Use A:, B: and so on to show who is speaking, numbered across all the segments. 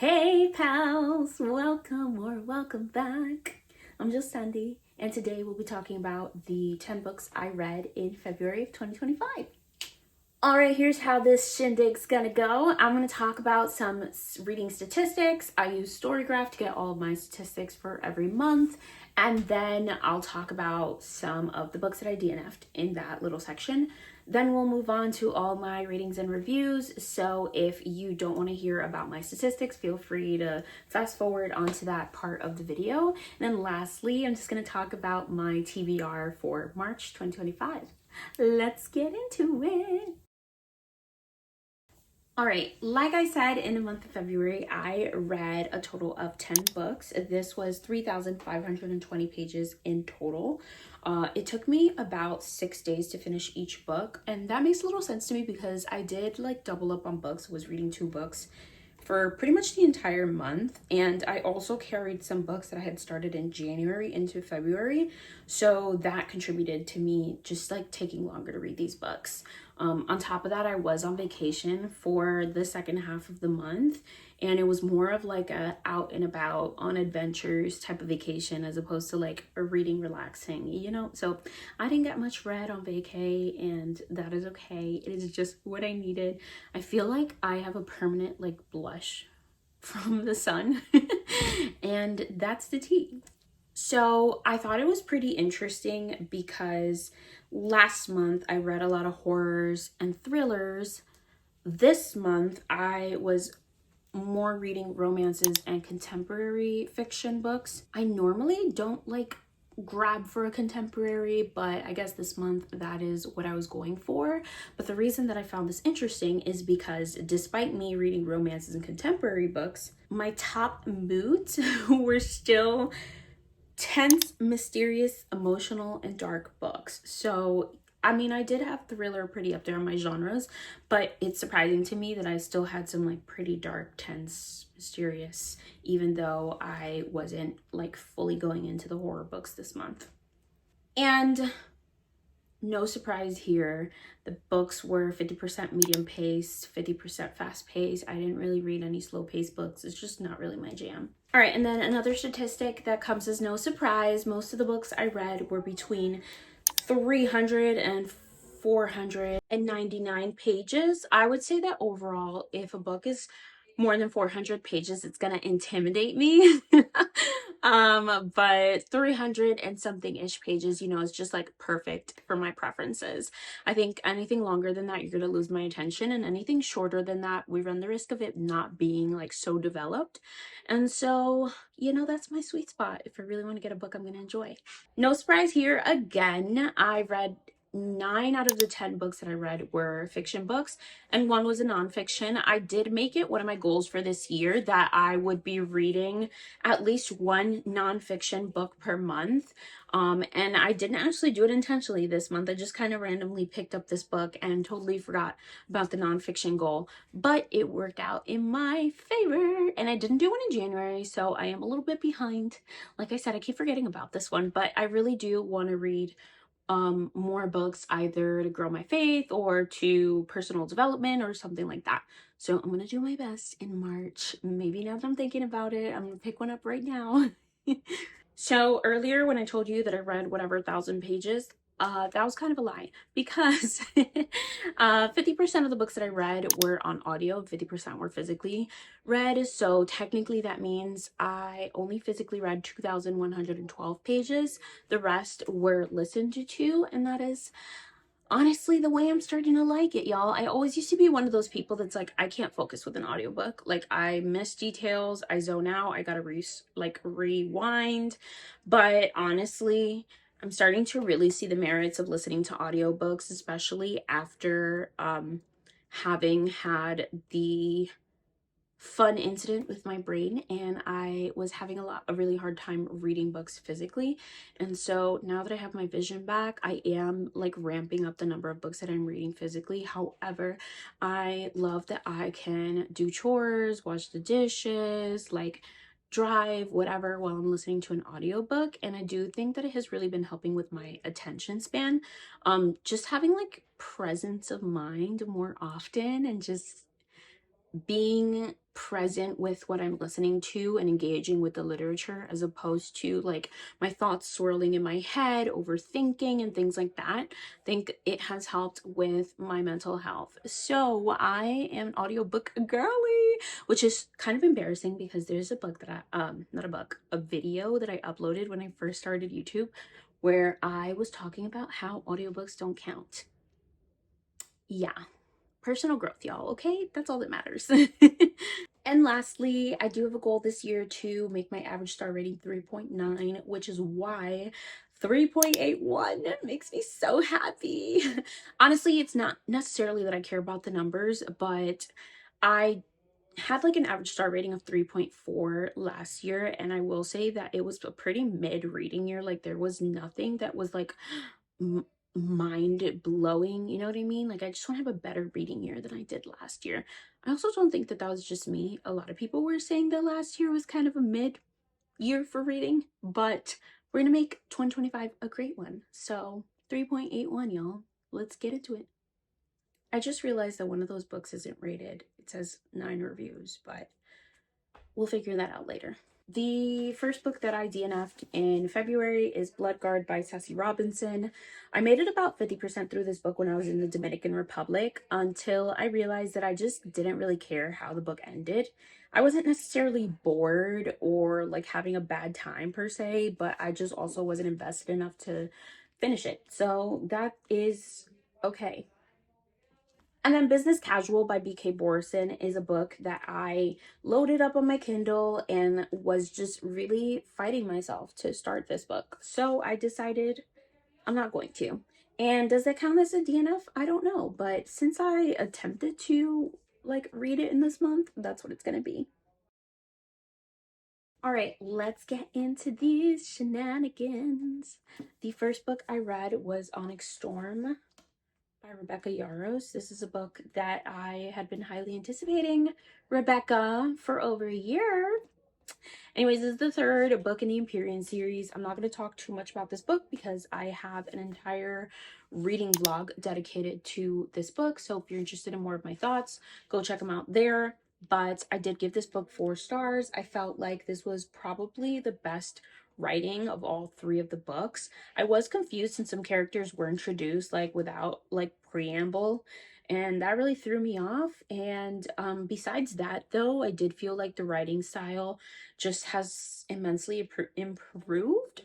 A: Hey pals, welcome back. I'm just Sandy, and today we'll be talking about the 10 books I read in February of 2025. All right, here's how this shindig's gonna go. I'm gonna talk about some reading statistics. I use Storygraph to get all of my statistics for every month, and then I'll talk about some of the books that I DNFed in that little section. Then we'll move on to all my ratings and reviews. So if you don't want to hear about my statistics, feel free to fast forward onto that part of the video. And then lastly, I'm just going to talk about my TBR for March 2025. Let's get into it. All right, like I said, in the month of February, I read a total of 10 books. This was 3,520 pages in total. It took me about 6 days to finish each book, and that makes a little sense to me because I did like double up on books. I was reading 2 books for pretty much the entire month, and I also carried some books that I had started in January into February, so that contributed to me just like taking longer to read these books. On top of that, I was on vacation for the second half of the month, and it was more of like a out and about on adventures type of vacation as opposed to like a reading relaxing, so I didn't get much read on vacay, and that is okay. It is just what I needed. I feel like I have a permanent like blush from the sun and that's the tea. So I thought it was pretty interesting because last month I read a lot of horrors and thrillers. This month I was more reading romances and contemporary fiction books. I normally don't like grab for a contemporary, but I guess this month that is what I was going for. But the reason that I found this interesting is because despite me reading romances and contemporary books, my top moods were still tense, mysterious, emotional, and dark books. So I mean, I did have thriller pretty up there on my genres, but it's surprising to me that I still had some like pretty dark, tense, mysterious, even though I wasn't like fully going into the horror books this month. And no surprise here, the books were 50% medium pace, 50% fast pace. I didn't really read any slow paced books. It's just not really my jam. All right, and then another statistic that comes as no surprise, most of the books I read were between 300 and 499 pages. I would say that overall, if a book is more than 400 pages, it's gonna intimidate me. But 300 and something ish pages, is just like perfect for my preferences. I think anything longer than that, you're gonna lose my attention, and anything shorter than that, we run the risk of it not being like so developed. And so, that's my sweet spot. If I really want to get a book I'm gonna enjoy. No surprise here again. I read 9 out of the 10 books that I read were fiction books, and 1 was a nonfiction. I did make it one of my goals for this year that I would be reading at least 1 nonfiction book per month. And I didn't actually do it intentionally this month. I just kind of randomly picked up this book and totally forgot about the nonfiction goal, but it worked out in my favor, and I didn't do one in January, so I am a little bit behind. Like I said, I keep forgetting about this one, but I really do want to read more books, either to grow my faith or to personal development or something like that. So I'm gonna do my best in March. Maybe now that I'm thinking about it, I'm gonna pick one up right now. So earlier when I told you that I read whatever 1,000 pages, that was kind of a lie because 50% of the books that I read were on audio, 50% were physically read. So technically that means I only physically read 2,112 pages. The rest were listened to, and that is honestly the way I'm starting to like it, y'all. I always used to be one of those people that's like, I can't focus with an audiobook. Like, I miss details, I zone out, I gotta rewind. But honestly, I'm starting to really see the merits of listening to audiobooks, especially after having had the fun incident with my brain, and I was having a really hard time reading books physically. And so now that I have my vision back, I am like ramping up the number of books that I'm reading physically. However, I love that I can do chores, wash the dishes, like drive, whatever, while I'm listening to an audiobook. And I do think that it has really been helping with my attention span. Just having like presence of mind more often, and just being present with what I'm listening to and engaging with the literature, as opposed to like my thoughts swirling in my head, overthinking and things like that. I think it has helped with my mental health. So I am an audiobook girly, which is kind of embarrassing because there's a book that not a book, a video that I uploaded when I first started YouTube where I was talking about how audiobooks don't count. Yeah, personal growth, y'all, okay? That's all that matters. And lastly, I do have a goal this year to make my average star rating 3.9, which is why 3.81 makes me so happy. Honestly, it's not necessarily that I care about the numbers, but I had like an average star rating of 3.4 last year, and I will say that it was a pretty mid reading year. Like there was nothing that was like mind blowing, you know what I mean? Like I just want to have a better reading year than I did last year. I also don't think that that was just me. A lot of people were saying that last year was kind of a mid year for reading, but we're gonna make 2025 a great one. So 3.81, y'all. Let's get into it. I just realized that one of those books isn't rated. It says 9 reviews, but we'll figure that out later. The first book that I DNF'd in February is Bloodguard by Sassy Robinson. I made it about 50% through this book when I was in the Dominican Republic until I realized that I just didn't really care how the book ended. I wasn't necessarily bored or like having a bad time per se, but I just also wasn't invested enough to finish it. So that is okay. And then Business Casual by BK Borison is a book that I loaded up on my Kindle and was just really fighting myself to start this book. So I decided I'm not going to. And does that count as a DNF? I don't know. But since I attempted to like read it in this month, that's what it's going to be. All right, let's get into these shenanigans. The first book I read was Onyx Storm by Rebecca Yarros. This is a book that I had been highly anticipating, Rebecca, for over a year. Anyways, this is the third book in the Empyrean series. I'm not going to talk too much about this book because I have an entire reading vlog dedicated to this book. So if you're interested in more of my thoughts, go check them out there. But I did give this book 4 stars. I felt like this was probably the best writing of all 3 of the books. I was confused since some characters were introduced like without like preamble, and that really threw me off. And besides that though, I did feel like the writing style just has immensely improved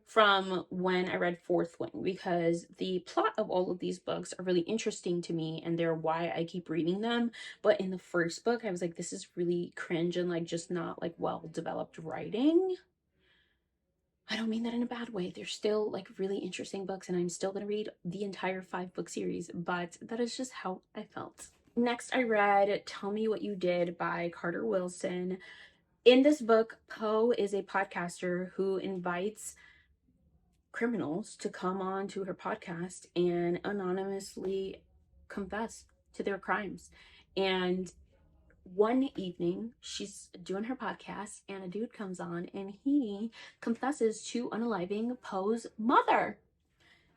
A: from when I read Fourth Wing, because the plot of all of these books are really interesting to me and they're why I keep reading them. But in the first book, I was like, this is really cringe and like just not like well developed writing. I don't mean that in a bad way. They're still like really interesting books and I'm still going to read the entire 5-book series, but that is just how I felt. Next, I read Tell Me What You Did by Carter Wilson. In this book, Poe is a podcaster who invites criminals to come on to her podcast and anonymously confess to their crimes. And one evening, she's doing her podcast, and a dude comes on and he confesses to unaliving Poe's mother.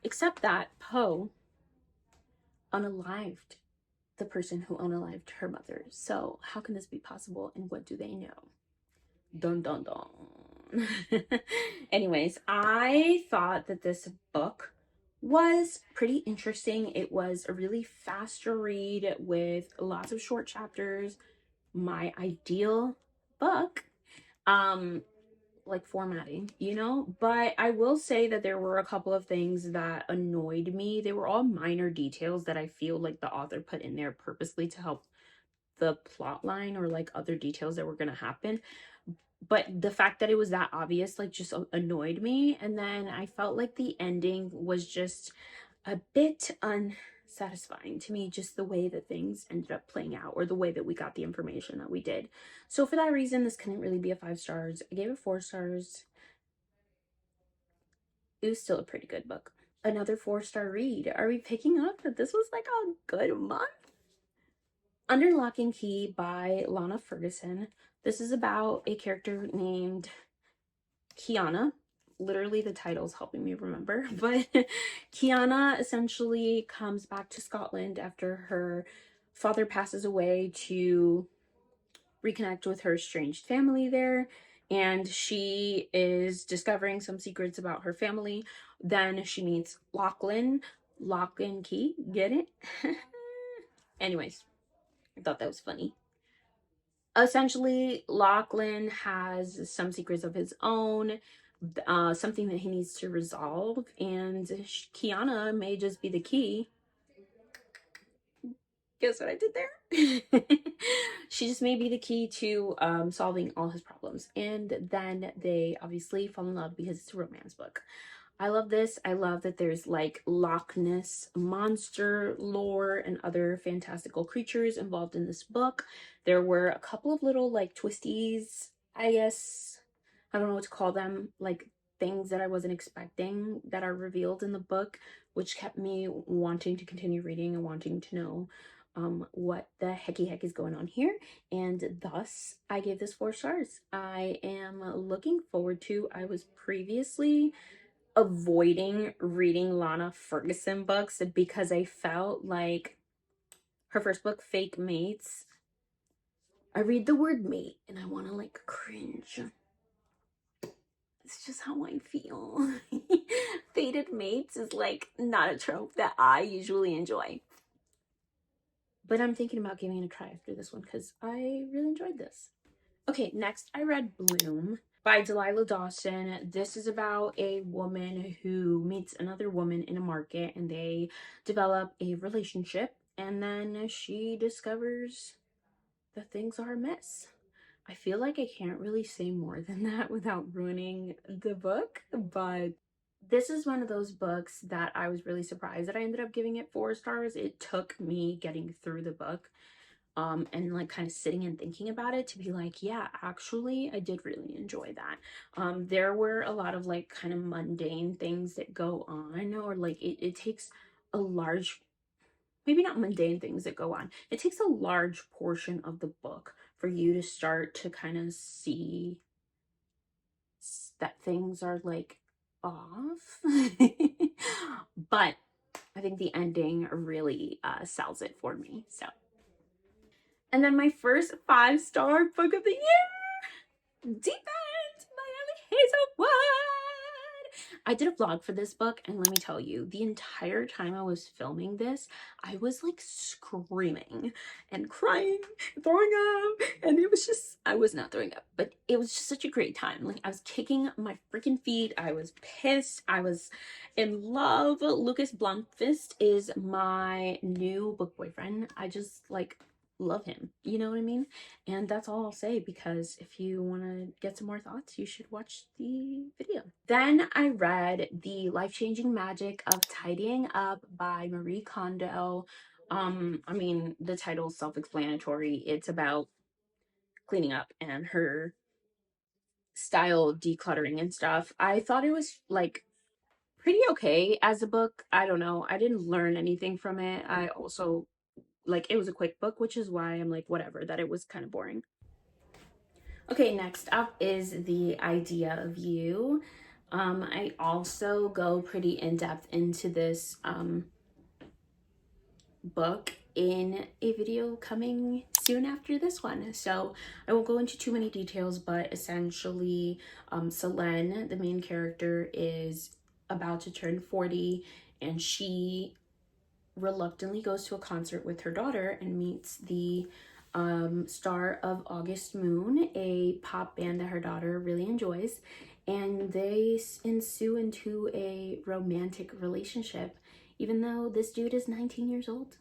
A: Except that Poe unalived the person who unalived her mother. So, how can this be possible, and what do they know? Dun dun dun. Anyways, I thought that this book was pretty interesting. It was a really fast read with lots of short chapters. My ideal book. Like formatting, you know, but I will say that there were a couple of things that annoyed me. They were all minor details that I feel like the author put in there purposely to help the plot line or like other details that were going to happen. But the fact that it was that obvious like just annoyed me. And then I felt like the ending was just a bit unsatisfying to me, just the way that things ended up playing out or the way that we got the information that we did. So for that reason, this couldn't really be a 5 stars. I gave it 4 stars. It was still a pretty good book. Another 4-star read. Are we picking up that this was like a good month? Under Lock and Key by Lana Ferguson. This is about a character named Kiana. Literally the title's helping me remember, but Kiana essentially comes back to Scotland after her father passes away to reconnect with her estranged family there, and she is discovering some secrets about her family. Then she meets Lachlan. Lachlan Key, get it? Anyways, I thought that was funny. Essentially, Lachlan has some secrets of his own, something that he needs to resolve, and Kiana may just be the key. Guess what I did there? She just may be the key to solving all his problems. And then they obviously fall in love because it's a romance book. I love this. I love that there's like Loch Ness monster lore and other fantastical creatures involved in this book. There were a couple of little like twisties, I guess. I don't know what to call them, like things that I wasn't expecting that are revealed in the book, which kept me wanting to continue reading and wanting to know what the heck is going on here. And thus, I gave this 4 stars. I am looking forward to, I was previously avoiding reading Lana Ferguson books because I felt like her first book, Fake Mates, I read the word mate and I want to like cringe. It's just how I feel. Fated mates is like not a trope that I usually enjoy. But I'm thinking about giving it a try after this one because I really enjoyed this. Okay, next I read Bloom by Delilah Dawson. This is about a woman who meets another woman in a market and they develop a relationship, and then she discovers that things are a mess. I feel like I can't really say more than that without ruining the book, but this is one of those books that I was really surprised that I ended up giving it 4 stars. It took me getting through the book and like kind of sitting and thinking about it to be like, yeah, actually I did really enjoy that. There were a lot of like kind of mundane things that go on, or like it takes a large, maybe not mundane things that go on, it takes a large portion of the book for you to start to kind of see that things are like off. But I think the ending really sells it for me. So, and then my first 5-star book of the year, Deep End by Ali Hazelwood. I did a vlog for this book, and let me tell you, the entire time I was filming this, I was like screaming and crying, throwing up, and it was just, I was not throwing up, but it was just such a great time. Like, I was kicking my freaking feet, I was pissed, I was in love. Lucas Blomqvist is my new book boyfriend. I just like love him, you know what I mean? And that's all I'll say, because if you want to get some more thoughts, you should watch the video. Then I read The Life-Changing Magic of Tidying Up by Marie Kondo. I mean, the title's self-explanatory. It's about cleaning up and her style of decluttering and stuff. I thought it was like pretty okay as a book. I don't know, I didn't learn anything from it. I also like, it was a quick book, which is why I'm like, whatever, that it was kind of boring. Okay, next up is The Idea of You. I also go pretty in-depth into this book in a video coming soon after this one, so I won't go into too many details, but essentially Selene, the main character, is about to turn 40, and she reluctantly goes to a concert with her daughter and meets the star of August Moon, a pop band that her daughter really enjoys, and they ensue into a romantic relationship, even though this dude is 19 years old.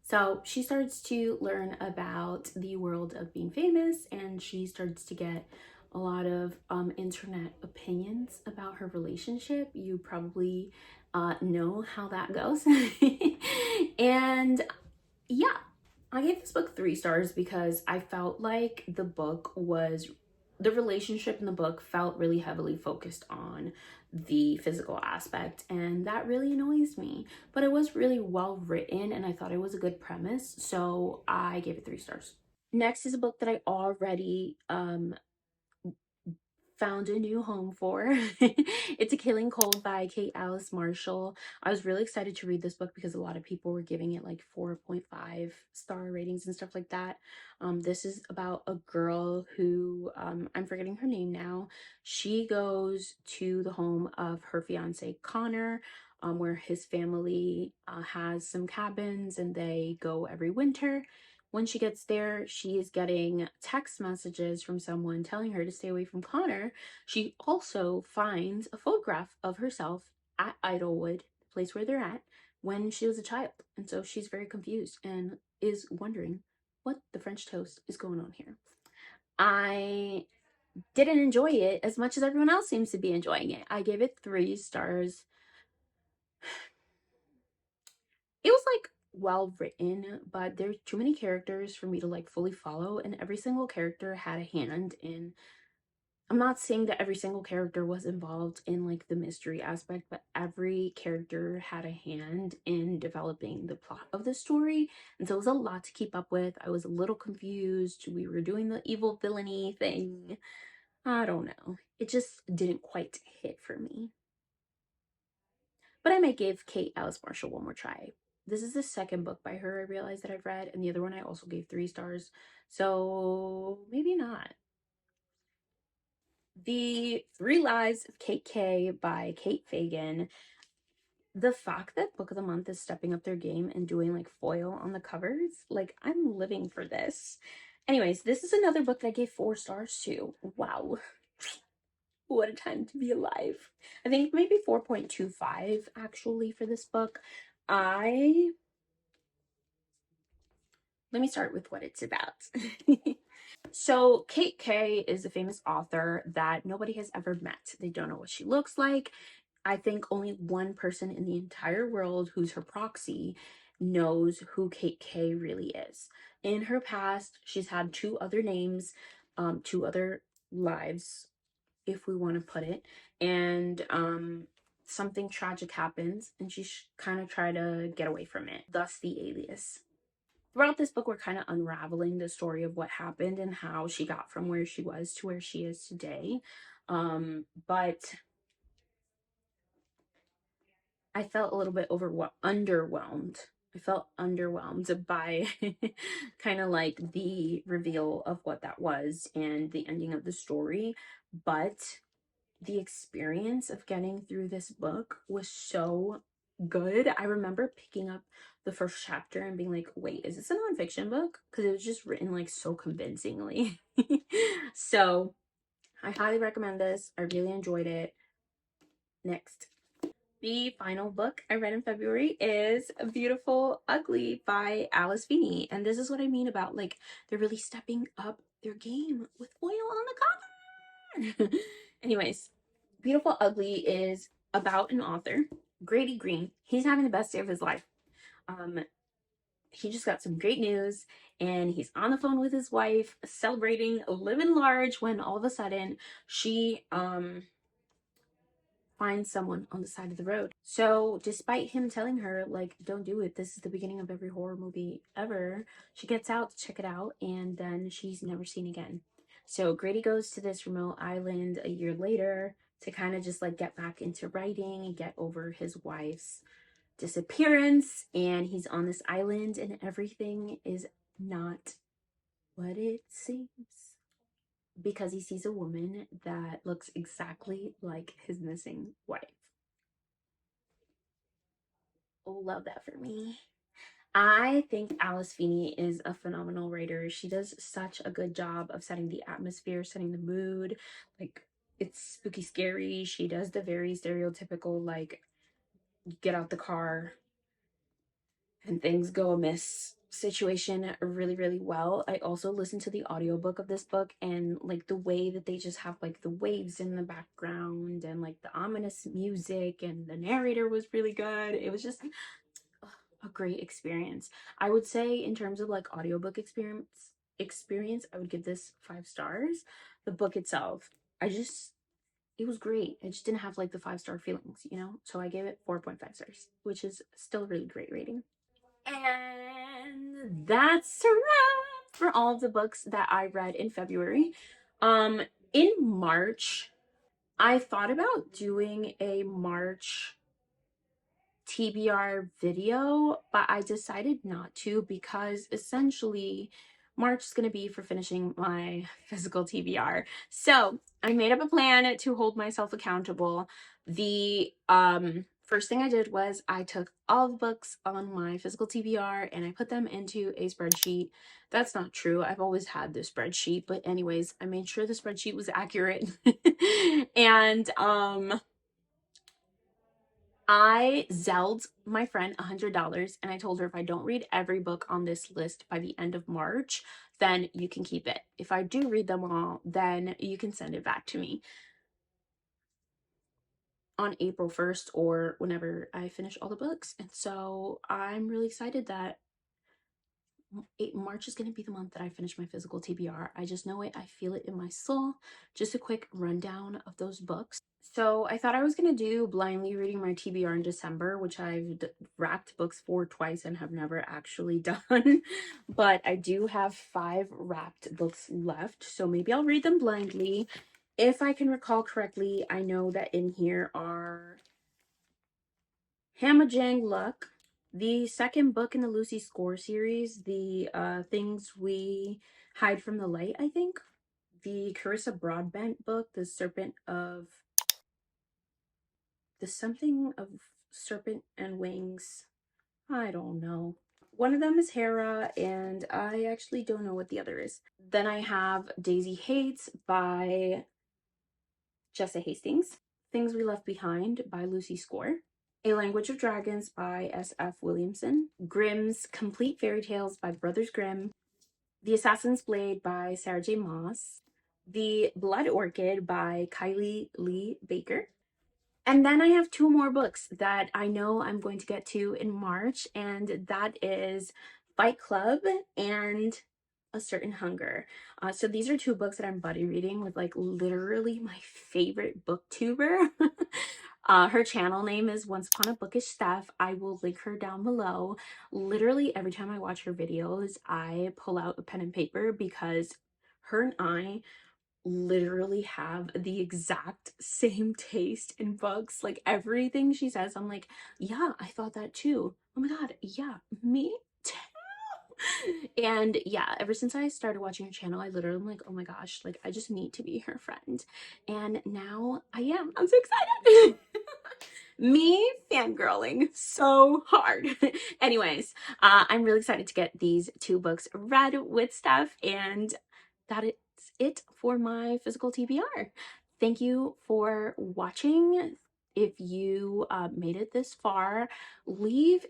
A: So she starts to learn about the world of being famous, and she starts to get a lot of internet opinions about her relationship. You probably know how that goes. And yeah, I gave this book 3 stars because I felt like the relationship in the book felt really heavily focused on the physical aspect, and that really annoys me. But it was really well written, and I thought it was a good premise, so I gave it 3 stars. Next is a book that I already found a new home for. It's A Killing Cold by Kate Alice Marshall. I was really excited to read this book because a lot of people were giving it like 4.5 star ratings and stuff like that. This is about a girl who, I'm forgetting her name now. She goes to the home of her fiance Connor, where his family has some cabins and they go every winter. When she gets there, she is getting text messages from someone telling her to stay away from Connor. She also finds a photograph of herself at Idlewood, the place where they're at, when she was a child. And so she's very confused and is wondering what the French toast is going on here. I didn't enjoy it as much as everyone else seems to be enjoying it. I gave it 3 stars. It was like well written, but there's too many characters for me to like fully follow, and every single character had a hand in. I'm not saying that every single character was involved in like the mystery aspect, but every character had a hand in developing the plot of the story. And so it was a lot to keep up with. I was a little confused. We were doing the evil villainy thing. I don't know. It just didn't quite hit for me. But I may give Kate Alice Marshall one more try. This is the second book by her I realized that I've read, and the other one I also gave 3 stars. So maybe not. The Three Lives of Kate K by Kate Fagan. The fact that Book of the Month is stepping up their game and doing like foil on the covers, like I'm living for this. Anyways, this is another book that I gave 4 stars to. Wow. What a time to be alive. I think maybe 4.25 actually for this book. Let me start with what it's about. So Kate K is a famous author that nobody has ever met. They don't know what she looks like. I think only one person in the entire world who's her proxy knows who Kate K really is. In her past, she's had 2 other names, 2 other lives, if we want to put it, and something tragic happens and she kind of try to get away from it, thus the alias. Throughout this book, we're kind of unraveling the story of what happened and how she got from where she was to where she is today. But I felt a little bit underwhelmed. I felt underwhelmed by kind of like the reveal of what that was and the ending of the story. But the experience of getting through this book was so good. I remember picking up the first chapter and being like, wait, is this a nonfiction book? Because it was just written like so convincingly. So I highly recommend this. I really enjoyed it. Next. The final book I read in February is Beautiful Ugly by Alice Feeney. And this is what I mean about like they're really stepping up their game with foil on the cover. Anyways, Beautiful Ugly is about an author, Grady Green. He's having the best day of his life. He just got some great news and he's on the phone with his wife celebrating living large when all of a sudden she finds someone on the side of the road. So despite him telling her like don't do it, this is the beginning of every horror movie ever, she gets out to check it out and then she's never seen again. So Grady goes to this remote island a year later to kind of just like get back into writing and get over his wife's disappearance, and he's on this island and everything is not what it seems because he sees a woman that looks exactly like his missing wife. Oh, love that for me. I think Alice Feeney is a phenomenal writer. She does such a good job of setting the atmosphere, setting the mood. Like, it's spooky scary. She does the very stereotypical, like, get out the car and things go amiss situation really, really well. I also listened to the audiobook of this book, and like the way that they just have like the waves in the background and like the ominous music, and the narrator was really good. It was just a great experience. I would say in terms of like audiobook experience, I would give this 5 stars. The book itself, it was great. I just didn't have like the 5-star feelings, you know? So I gave it 4.5 stars, which is still a really great rating. And that's a wrap for all of the books that I read in February. In March, I thought about doing a March TBR video, but I decided not to because essentially March is going to be for finishing my physical TBR. So I made up a plan to hold myself accountable. The first thing I did was I took all the books on my physical TBR and I put them into a spreadsheet. That's not true. I've always had this spreadsheet, but anyways, I made sure the spreadsheet was accurate. And I Zelled my friend $100 and I told her if I don't read every book on this list by the end of March, then you can keep it. If I do read them all, then you can send it back to me on April 1st or whenever I finish all the books. And so I'm really excited that March is going to be the month that I finish my physical TBR. I just know it. I feel it in my soul. Just a quick rundown of those books. So I thought I was going to do blindly reading my TBR in December, which I've wrapped books for twice and have never actually done. But I do have 5 wrapped books left. So maybe I'll read them blindly. If I can recall correctly, I know that in here are Hamajang Luck, the second book in the Lucy Score series, the Things We Hide from the Light, I think. The Carissa Broadbent book, The Something of Serpent and Wings. I don't know. One of them is Hera, and I actually don't know what the other is. Then I have Daisy Hates by Jessa Hastings. Things We Left Behind by Lucy Score. A Language of Dragons by S.F. Williamson, Grimm's Complete Fairy Tales by Brothers Grimm, The Assassin's Blade by Sarah J. Maas, The Blood Orchid by Kylie Lee Baker. And then I have 2 more books that I know I'm going to get to in March, and that is Fight Club and A Certain Hunger. So these are 2 books that I'm buddy reading with like literally my favorite booktuber. Her channel name is Once Upon a Bookish Steph. I will link her down below. Literally every time I watch her videos, I pull out a pen and paper because her and I literally have the exact same taste in books. Like everything she says, I'm like, yeah, I thought that too. Oh my god, yeah, me too. And yeah, ever since I started watching her channel, I literally am like, oh my gosh, like I just need to be her friend. And now I am. I'm so excited. Me fangirling so hard. Anyways, I'm really excited to get these 2 books read with Steph, and that is it for my physical TBR. Thank you for watching. If you made it this far, leave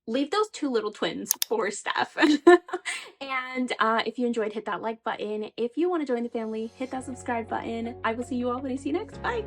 A: those 2 little twins for Steph. And if you enjoyed, hit that like button. If you want to join the family, hit that subscribe button. I will see you all when I see you next. Bye.